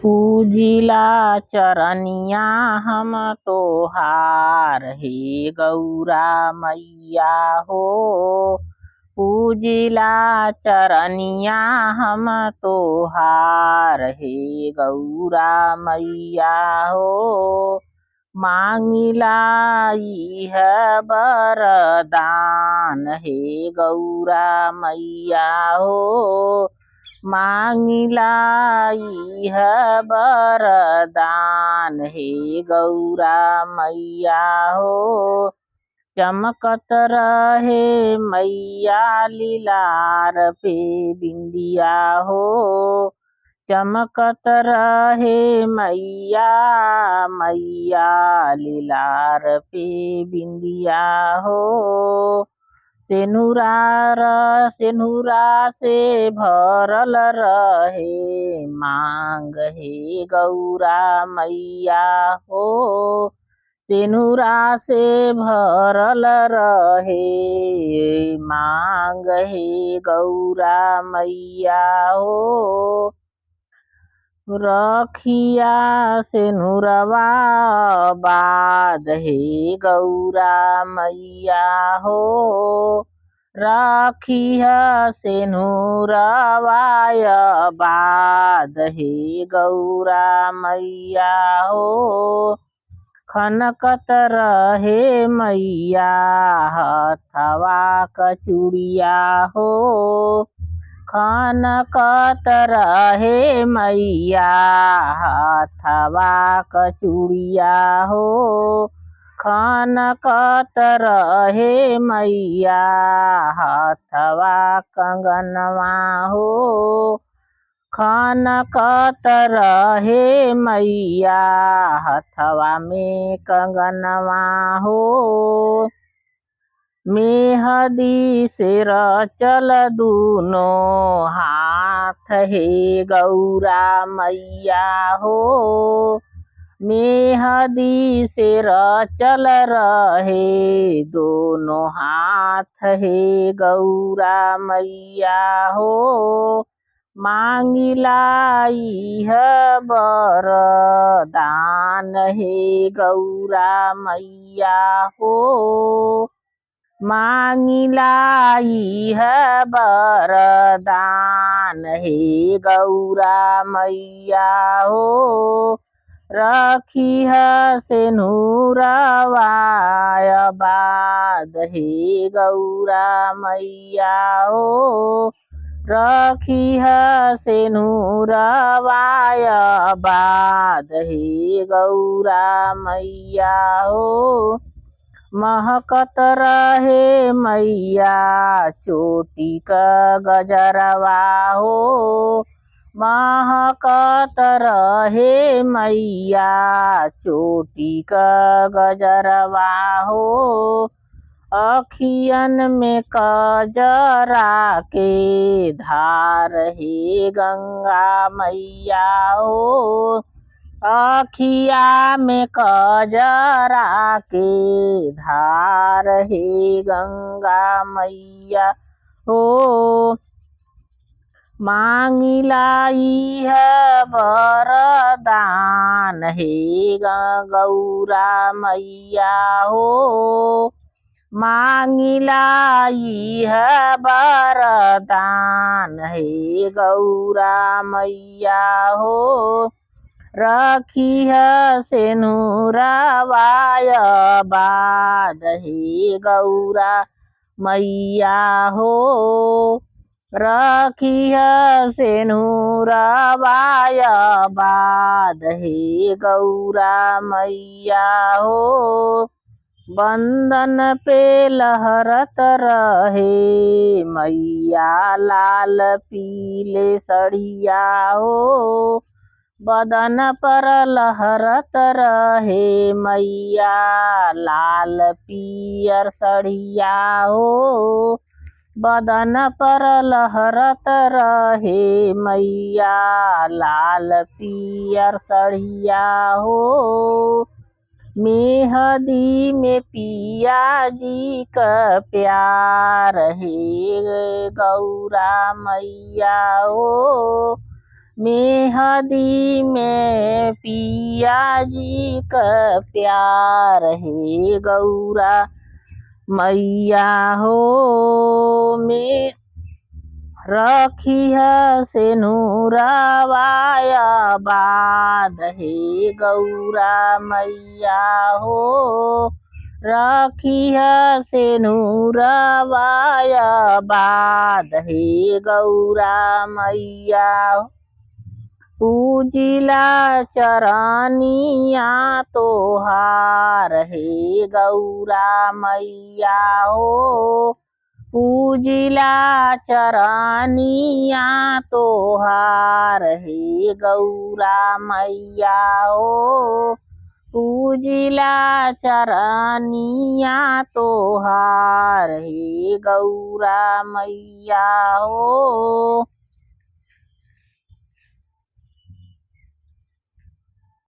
पूजिला चरनिया हम तोहार हे गौरा मैया हो। पूजिला चरनिया हम तोहार हे गौरा मैया हो। मांगिला इह वरदान हे गौरा मैया हो। मांगिला इह वरदान हे गौरा मैया हो। चमकत रहे मैया लीलार पे बिंदिया हो। चमकत रहे मैया लीलार पे बिंदिया हो। सेनुरा से भरल रहे मांग हे गौरा मैया हो। सेनुरा से भरल रहे मांग हे गौरा मैया हो। रखिया सेनुरवा बाद हे गौरा मैया हो। रखिया सेनुरवा बाद हे गौरा मैया हो। खनकत रहे मैया हथवा कचूड़िया हो। खनकत रहे मैया हथवा कचूड़िया हो। खनकत रहे मैया हथवा कंगनवा हो। खनकत रहे मैया हथवा में कंगनवा हो। मेहदी से रचल दूनो हाथ हे गौरा मैया हो। मेहदी से रचल रहे दोनों हाथ हे गौरा मैया हो। मांगिला इह वरदान हे गौरा मैया हो। मांगिला इह वरदान हे गौरा मैया हो। रखिह सेनुरवा बाद हे गौरा मैया हो। रखिह सेनुरवा बाद हे गौरा मैया हो। महकत रहे मैया चोटी का गजरवा हो। महकत रहे मैया चोटी का गजरवा हो। अखियन में कजरा के धार हे गंगा मैया हो। अखिया में कजरा के धार हे गंगा मैया हो। मांगिला इह वरदान हे गौरा मैया हो। मांगिला इह वरदान हे गौरा मैया हो। रखिह सेनुरवा बाद हे गौरा मैया हो। रखिह सेनुरवा बाद हे गौरा मैया हो। बंदन पे लहरत रहे मैया लाल पीले सड़िया हो। बदन पर लहरत रहे मैया लाल पियर सड़िया हो। बदन पर लहरत रहे मैया लाल पियर सड़िया हो। मेहदी में पिया जी का प्यार हे गौरा मैया हो। मेहदी में पिया जी का प्यार है गौरा मैया हो। में रखी है से नूरवाया बाद है गौरा मैया हो। रखी है से नूरवाया बाद है गौरा मैया। पूजिला चरनिया तोहार है गौरा मैया हो। पूजिला चरनिया तोहार है गौरा मैया हो। पूजिला चरनिया तोहार है गौरा मैया हो।